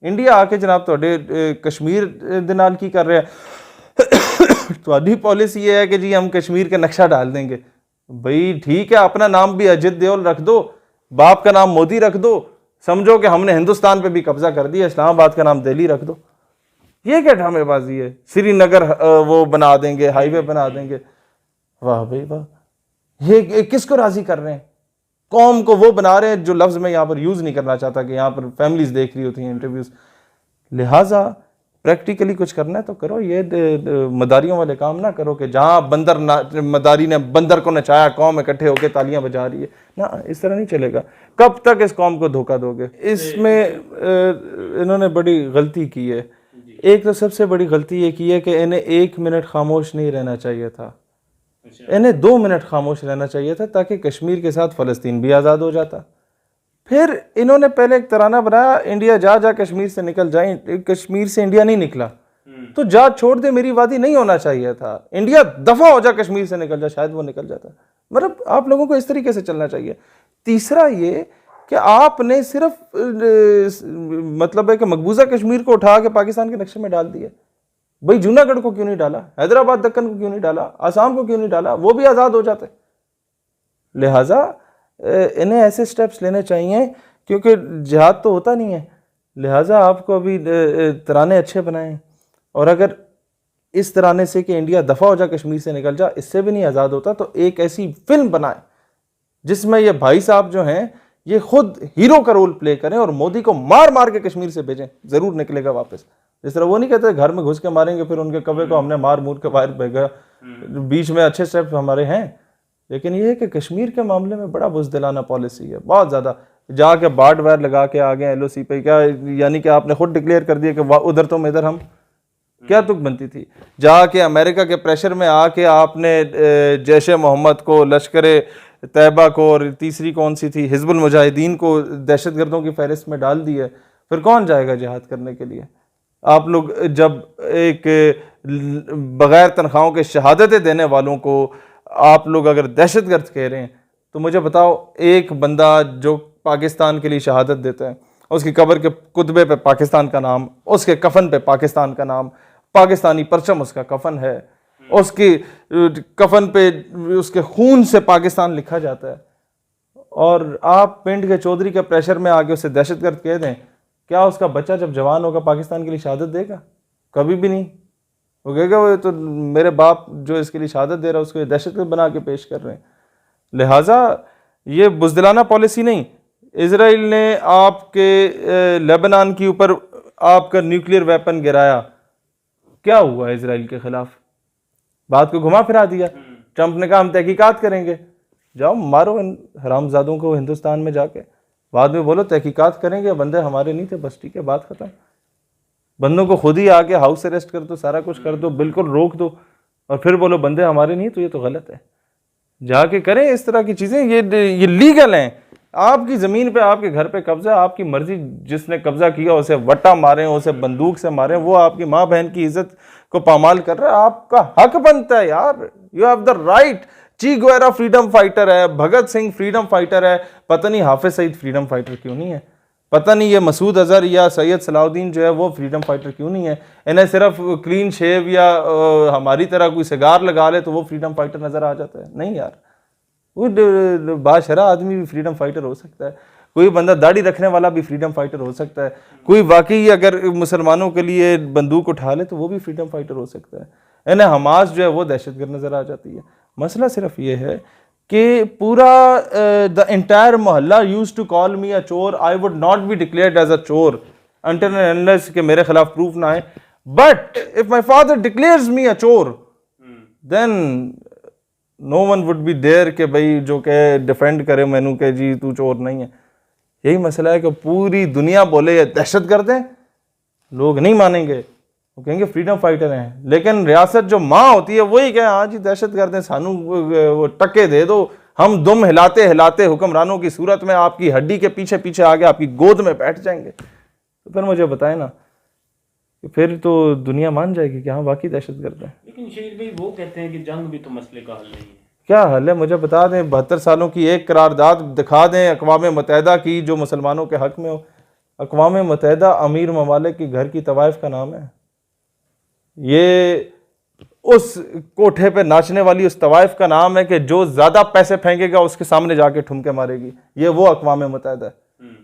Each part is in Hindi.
इंडिया आके जनाब थोड़े कश्मीर दे नाल की कर रहा है थोड़ी पॉलिसी ये है कि जी हम कश्मीर का नक्शा डाल देंगे। भाई ठीक है, अपना नाम भी अजित देओल रख दो, बाप का नाम मोदी रख दो, समझो कि हमने हिंदुस्तान पे भी कब्जा कर दिया, इस्लामाबाद का नाम दिल्ली रख दो। ये क्या ड्रामेबाजी है? श्रीनगर वो बना देंगे, हाईवे बना देंगे। वाह भाई वाह, ये किसको राजी कर रहे हैं? कौम को वो बना रहे हैं जो लफ्ज में यहाँ पर यूज नहीं करना चाहता, कि यहाँ पर फैमिलीज देख रही होती हैं इंटरव्यूज। लिहाजा प्रैक्टिकली कुछ करना है तो करो, ये मदारियों वाले काम ना करो कि जहाँ बंदर मदारी ने बंदर को नचाया, कौम इकट्ठे होकर तालियां बजा रही है ना। इस तरह नहीं चलेगा। कब तक इस कौम को धोखा दोगे? इसमें इन्होंने बड़ी गलती की है। एक तो सबसे बड़ी गलती ये की है कि इन्हें 1 मिनट खामोश नहीं रहना चाहिए था, इन्हें 2 मिनट खामोश रहना चाहिए था, ताकि कश्मीर के साथ फ़लस्तीन भी आज़ाद हो जाता। फिर इन्होंने पहले एक तराना बनाया, इंडिया जा जा कश्मीर से निकल जाए। कश्मीर से इंडिया नहीं निकला तो जा छोड़ दे मेरी वादी नहीं होना चाहिए था, इंडिया दफा हो जा कश्मीर से निकल जा, शायद वो निकल जाता। मतलब आप लोगों को इस तरीके से चलना चाहिए। तीसरा ये कि आपने सिर्फ मतलब है कि मकबूजा कश्मीर को उठा के पाकिस्तान के नक्शे में डाल दिया। भाई जूनागढ़ को क्यों नहीं डाला, हैदराबाद दक्कन को क्यों नहीं डाला, आसाम को क्यों नहीं डाला, वो भी आज़ाद हो जाते। लिहाजा इन्हें ऐसे स्टेप्स लेने चाहिए, क्योंकि जिहाद तो होता नहीं है। लिहाजा आपको अभी तराने अच्छे बनाएं, और अगर इस तराने से कि इंडिया दफ़ा हो जा कश्मीर से निकल जा, इससे भी नहीं आज़ाद होता, तो एक ऐसी फिल्म बनाएं जिसमें ये भाई साहब जो हैं ये खुद हीरो का रोल प्ले करें और मोदी को मार मार के कश्मीर से भेजें, ज़रूर निकलेगा वापस। जिस तरह वो नहीं कहते घर में घुस के मारेंगे, फिर उनके कब्जे को हमने मार मूर के बाहर भेजा। बीच में अच्छे स्टेप हमारे हैं, लेकिन ये है कि कश्मीर के मामले में बड़ा बुज़दिलाना पॉलिसी है, बहुत ज़्यादा। जाके बार्ड वायर लगा के आ गए LOC पे, क्या यानी कि आपने खुद डिक्लेयर कर दिया कि उधर तुम इधर हम, क्या तुक बनती थी? जाके अमेरिका के प्रेशर में आके आपने जैश ए मोहम्मद को, लश्कर तैयबा को, और तीसरी कौन सी थी, हिजबुल मुजाहिदीन को दहशतगर्दों की फहरिस्त में डाल दी है। फिर कौन जाएगा जिहाद करने के लिए? आप लोग जब एक बग़ैर तनख्वाहों के शहादतें देने वालों को आप लोग अगर दहशतगर्द कह रहे हैं, तो मुझे बताओ, एक बंदा जो पाकिस्तान के लिए शहादत देता है, उसकी कब्र के कुतबे पे पाकिस्तान का नाम, उसके कफन पे पाकिस्तान का नाम, पाकिस्तानी परचम उसका कफन है, उसकी कफन पे उसके खून से पाकिस्तान लिखा जाता है, और आप पिंड के चौधरी के प्रेशर में आके उसे दहशतगर्द कह दें, क्या उसका बच्चा जब जवान होगा पाकिस्तान के लिए शहादत देगा? कभी भी नहीं। वो कहेगा वो तो मेरे बाप जो इसके लिए शहादत दे रहा है उसको दहशतगर्द बना के पेश कर रहे हैं। लिहाजा ये बुज़दिलाना पॉलिसी नहीं। इजराइल ने आपके लेबनान के ऊपर आपका न्यूक्लियर वेपन गिराया, क्या हुआ इजराइल के खिलाफ? बात को घुमा फिरा दिया। ट्रंप ने कहा हम तहकीकात करेंगे। जाओ मारो इन हरामजादों को हिंदुस्तान में जाके, बाद में बोलो तहकीकात करेंगे, बंदे हमारे नहीं थे, बस ठीक है, बात खत्म। बंदों को खुद ही आके हाउस अरेस्ट कर दो, सारा कुछ कर दो, बिल्कुल रोक दो, और फिर बोलो बंदे हमारे नहीं, तो ये तो गलत है। जाके करें इस तरह की चीज़ें, ये लीगल हैं। आपकी ज़मीन पे, आपके घर पे कब्जा, आपकी मर्जी, जिसने कब्जा किया उसे वट्टा मारें, उसे बंदूक से मारें, वो आपकी माँ बहन की इज्जत को पामाल कर रहा है, आपका हक बनता है यार। You have the right. ची गुवेरा फ्रीडम फाइटर है, भगत सिंह फ्रीडम फाइटर है, पता नहीं हाफिज सईद फ्रीडम फाइटर क्यों नहीं है, पता नहीं ये मसूद अजहर या सैयद सलाउद्दीन जो है वो फ्रीडम फाइटर क्यों नहीं है। इन्हें सिर्फ क्लीन शेव या हमारी तरह कोई सिगार लगा ले तो वो फ्रीडम फाइटर नज़र आ जाता है। नहीं यार, वो बाशरा आदमी भी फ्रीडम फाइटर हो सकता है, कोई बंदा दाढ़ी रखने वाला भी फ्रीडम फाइटर हो सकता है, कोई वाकई अगर मुसलमानों के लिए बंदूक उठा ले तो वो भी फ्रीडम फाइटर हो सकता है। इन्हें हमास जो है वो दहशतगर्द नज़र आ जाती है। मसला सिर्फ ये है कि पूरा the entire mohalla used to call me a chor. I would not be declared as a chor until and unless कि मेरे खिलाफ प्रूफ ना आए। But if my father declares me a chor, then no one would be there कि भाई जो के डिफेंड करे मैनू के जी तू चोर नहीं है। यही मसला है कि पूरी दुनिया बोले ये दहशतगर्द हैं, लोग नहीं मानेंगे, वो कहेंगे फ्रीडम फाइटर हैं। लेकिन रियासत जो माँ होती है वही कहे हाँ जी दहशतगर्द हैं, सानू वो टक्के दे दो, हम दुम हिलाते हिलाते हुक्मरानों की सूरत में आपकी हड्डी के पीछे पीछे आगे आपकी गोद में बैठ जाएंगे। तो फिर मुझे बताए ना, फिर तो दुनिया मान जाएगी कि हाँ वाकई दहशतगर्द है। लेकिन शेर भाई वो कहते हैं कि जंग भी तो मसले का हल नहीं है। क्या हल है मुझे बता दें। 72 सालों की एक करारदाद दिखा दें अक़वाम मुत्तहिदा की जो मुसलमानों के हक में हो। अक़वाम मुत्तहिदा अमीर ममालिक के घर की तवाइफ का नाम है। ये उस कोठे पे नाचने वाली उस तवाइफ का नाम है कि जो ज़्यादा पैसे फेंकेगा उसके सामने जाके ठुमके मारेगी। ये वो अक़वाम मुत्तहिदा है।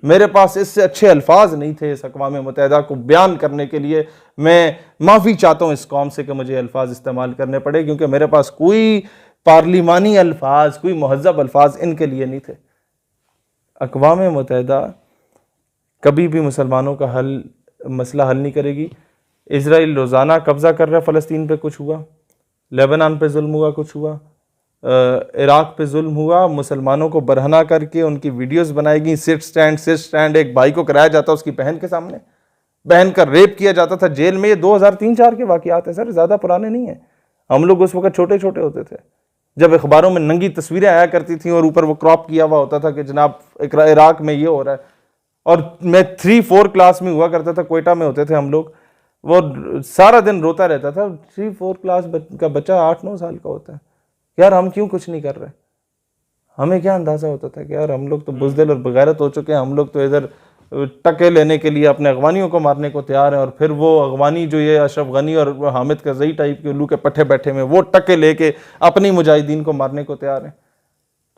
मेरे पास इससे अच्छे अल्फाज नहीं थे इस अक़वाम मुत्तहिदा को बयान करने के लिए। मैं माफ़ी चाहता हूँ इस कौम से कि मुझे अल्फाज इस्तेमाल करने पड़े, क्योंकि मेरे पास कोई पार्लिमानी अल्फाज, कोई महज़ब अल्फाज इनके लिए नहीं थे। अक़वाम मुत्तहिदा कभी भी मुसलमानों का मसला हल नहीं करेगी। इजराइल रोज़ाना कब्ज़ा कर रहा है फ़लस्तीन पे, कुछ हुआ, लेबनान पे जुल्म हुआ, कुछ हुआ, इराक़ पे जुल्म हुआ, मुसलमानों को बरहना करके उनकी वीडियोस बनाएगी। सिट स्टैंड एक भाई को कराया जाता उसकी बहन के सामने, बहन का रेप किया जाता था जेल में। ये 2003-4 के वाक़यात हैं सर, ज़्यादा पुराने नहीं हैं। हम लोग उस वक्त छोटे छोटे होते थे जब अखबारों में नंगी तस्वीरें आया करती थी और ऊपर वो क्रॉप किया हुआ होता था कि जनाब इराक़ में ये हो रहा है। और मैं 3-4 क्लास में हुआ करता था, कोयटा में होते थे हम लोग। वो सारा दिन रोता रहता था। 3-4 क्लास का बच्चा 8-9 साल का होता है। यार हम क्यों कुछ नहीं कर रहे? हमें क्या अंदाज़ा होता था कि यार हम लोग तो बुज़दिल और बगैरत हो चुके हैं, हम लोग तो इधर टके लेने के लिए अपने अगवानियों को मारने को तैयार हैं। और फिर वो अगवानी जो ये अशरफ गनी और हामिद करज़ई टाइप के उल्लू के पट्टे बैठे हुए, वो टके लेके अपनी मुजाहिदीन को मारने को तैयार हैं।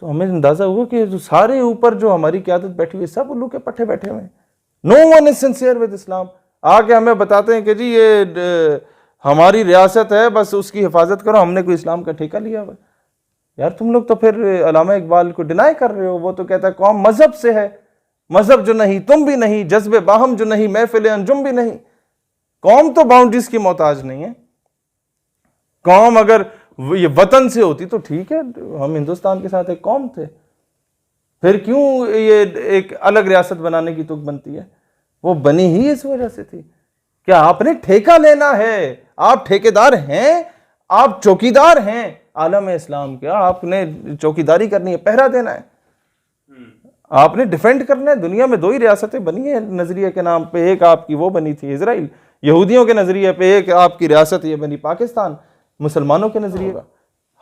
तो हमें अंदाज़ा हुआ कि जो सारे ऊपर जो हमारी क़यादत बैठी हुई सब उल्लू के पट्टे बैठे हुए हैं। No one is sincere with Islam. आके हमें बताते हैं कि जी ये हमारी रियासत है, बस उसकी हिफाजत करो, हमने कोई इस्लाम का ठेका लिया हुआ। यार तुम लोग तो फिर अल्लामा इकबाल को डिनाई कर रहे हो। वो तो कहता है कौम मजहब से है, मजहब जो नहीं तुम भी नहीं, जज्बे बाहम जो नहीं महफिल अंजुम भी नहीं। कौम तो बाउंड्रीज की मोहताज नहीं है। कौम अगर ये वतन से होती तो ठीक है, हम हिंदुस्तान के साथ एक कौम थे, फिर क्यों ये एक अलग रियासत बनाने की तुक बनती है? वो बनी ही इस वजह से थी। क्या आपने ठेका लेना है? आप ठेकेदार हैं, आप चौकीदार हैं आलम इस्लाम के। आपने चौकीदारी करनी है, पहरा देना है, आपने डिफेंड करना है। दुनिया में 2 ही रियासतें बनी है नजरिए के नाम पे, एक आपकी वो बनी थी इजराइल यहूदियों के नजरिए पे, एक आपकी रियासत ये बनी पाकिस्तान मुसलमानों के नजरिए पर।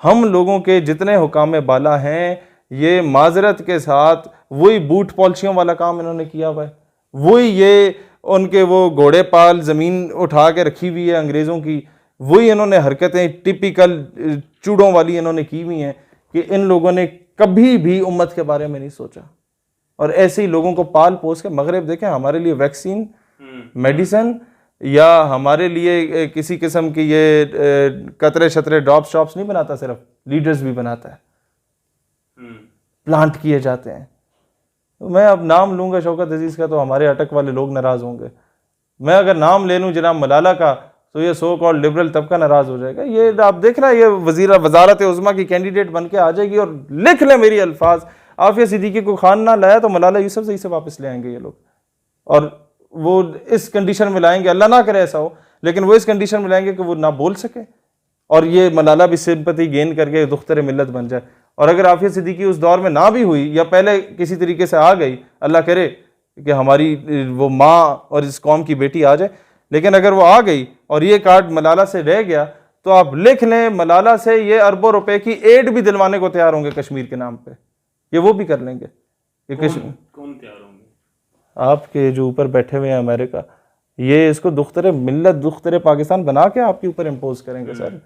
हम लोगों के जितने हुकाम बाला हैं, ये माजरत के साथ वही बूट पॉलिसियों वाला काम इन्होंने किया हुआ है। वही ये उनके वो घोड़े पाल ज़मीन उठा के रखी हुई है अंग्रेज़ों की, वही इन्होंने हरकतें टिपिकल चूड़ों वाली इन्होंने की हुई हैं कि इन लोगों ने कभी भी उम्मत के बारे में नहीं सोचा। और ऐसे ही लोगों को पाल पोस के मगरब देखें हमारे लिए वैक्सीन, मेडिसिन या हमारे लिए किसी किस्म की ये कतरे शतरे ड्रॉप्स शॉप्स नहीं बनाता, सिर्फ लीडर्स भी बनाता है, प्लांट किए जाते हैं। तो मैं अब नाम लूंगा शौकत अजीज का तो हमारे अटक वाले लोग नाराज होंगे। मैं अगर नाम ले लूँ जनाब मलाला का तो ये सो कॉल्ड लिबरल तबका नाराज हो जाएगा। ये आप देख रहे हैं, ये वजारत उज़्मा की कैंडिडेट बन के आ जाएगी और लिख ले मेरी अल्फाज, आफिया सिद्दीकी को खान ना लाया तो मलाला यूसुफजई से वापस ले आएंगे ये लोग। और वो इस कंडीशन में लाएंगे, अल्लाह ना करे ऐसा हो, लेकिन वो इस कंडीशन में लाएंगे कि वो ना बोल सके और ये मलाला भी सिंपैथी गेन करके दुख्तर मिल्लत बन जाए। और अगर आफिया सिद्दीकी उस दौर में ना भी हुई या पहले किसी तरीके से आ गई, अल्लाह करे कि हमारी वो माँ और इस कौम की बेटी आ जाए, लेकिन अगर वो आ गई और ये कार्ड मलाला से रह गया तो आप लिख लें मलाला से ये अरबों रुपए की एड भी दिलवाने को तैयार होंगे कश्मीर के नाम पे। ये वो भी कर लेंगे। कौन तैयार होंगे? आपके जो ऊपर बैठे हुए हैं अमेरिका, ये इसको दुख्तर मिल्लत दुख्तर पाकिस्तान बना के आपके ऊपर इम्पोज करेंगे सर।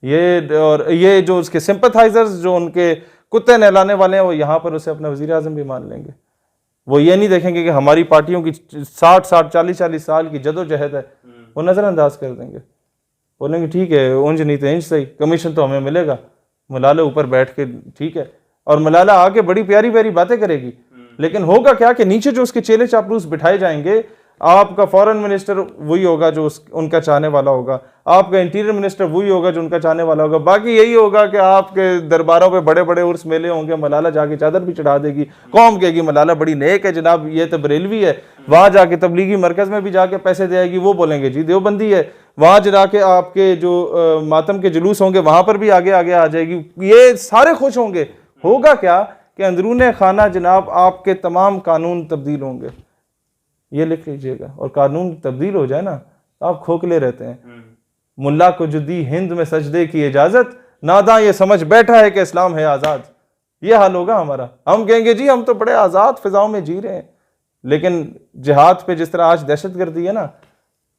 ये और ये जो उसके सिंपथाइजर्स जो उनके कुत्ते नहलाने वाले हैं वो यहाँ पर उसे अपना वज़ीर आज़म भी मान लेंगे। वो ये नहीं देखेंगे कि हमारी पार्टियों की 60-60 40-40 साल की जदोजहद है, वो नज़रअंदाज कर देंगे। बोलेंगे ठीक है ऊंज नहीं तो इंच सही, कमीशन तो हमें मिलेगा। मलाला ऊपर बैठ के ठीक है, और मलाला आगे बड़ी प्यारी प्यारी बातें करेगी, लेकिन होगा क्या कि नीचे जो उसके चेले चापलूस बिठाए जाएंगे, आपका फॉरेन मिनिस्टर वही होगा जो उनका चाहने वाला होगा, आपका इंटीरियर मिनिस्टर वही होगा जो उनका चाहने वाला होगा। बाकी यही होगा कि आपके दरबारों पे बड़े बड़े उर्स मेले होंगे, मलाला जाके चादर भी चढ़ा देगी, कौम कहेगी मलाला बड़ी नेक है जनाब, ये तो बरेलवी है। वहाँ जाके तबलीगी मरकज़ में भी जाके पैसे दे आएगी, वो बोलेंगे जी देवबंदी है। वहाँ जाके आपके जो मातम के जुलूस होंगे वहाँ पर भी आगे आगे आ जाएगी, ये सारे खुश होंगे। होगा क्या कि अंदरूने खाना जनाब आपके तमाम कानून तब्दील होंगे। ये लिख लीजिएगा, और कानून तब्दील हो जाए ना आप खोखले रहते हैं। मुल्ला को जो दी हिंद में सजदे की इजाजत, नादा ये समझ बैठा है कि इस्लाम है आज़ाद। ये हाल होगा हमारा। हम कहेंगे जी हम तो बड़े आज़ाद फिजाओं में जी रहे हैं, लेकिन जिहाद पे जिस तरह आज दहशतगर्दी है ना,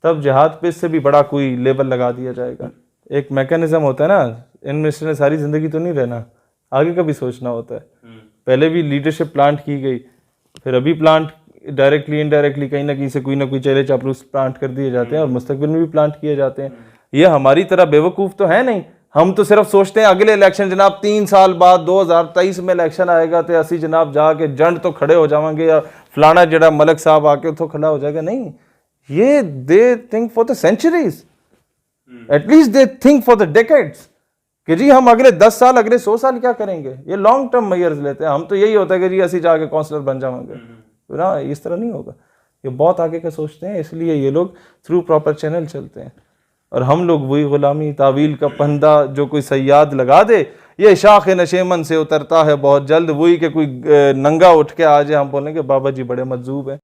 तब जिहाद पे इससे भी बड़ा कोई लेबल लगा दिया जाएगा। एक मैकेनिज्म होता है ना, इन मिनिस्टर ने सारी ज़िंदगी तो नहीं रहना, आगे का भी सोचना होता है। पहले भी लीडरशिप प्लांट की गई, फिर अभी प्लांट डायरेक्टली इनडायरेक्टली कहीं ना कहीं से कोई ना कोई चेहरे चापलूस प्लांट कर दिए जाते हैं, और मुस्तकबिल में भी प्लांट किए जाते हैं। ये हमारी तरह बेवकूफ़ तो है नहीं, हम तो सिर्फ सोचते हैं अगले इलेक्शन जनाब 3 साल बाद 2023 में इलेक्शन आएगा तो असी जनाब जाके जंड तो खड़े हो जाएंगे, या फलाना जड़ा मलक साहब आके तो खड़ा हो जाएगा। नहीं, ये they think for the centuries, at least they think for the decades कि जी हम अगले 10 साल अगले 100 साल क्या करेंगे। ये लॉन्ग टर्म मेजर्स लेते हैं। हम तो यही होता है कि जी असी जाके काउंसलर बन जाएंगे, ना, इस तरह नहीं होगा। ये बहुत आगे का सोचते हैं, इसलिए ये लोग थ्रू प्रॉपर चैनल चलते हैं, और हम लोग वही गुलामी तावील का फंदा जो कोई सयाद लगा दे, ये शाख नशेमन से उतरता है बहुत जल्द, वही कि कोई नंगा उठ के आ जाए, हम बोलेंगे बाबा जी बड़े मजजूब हैं।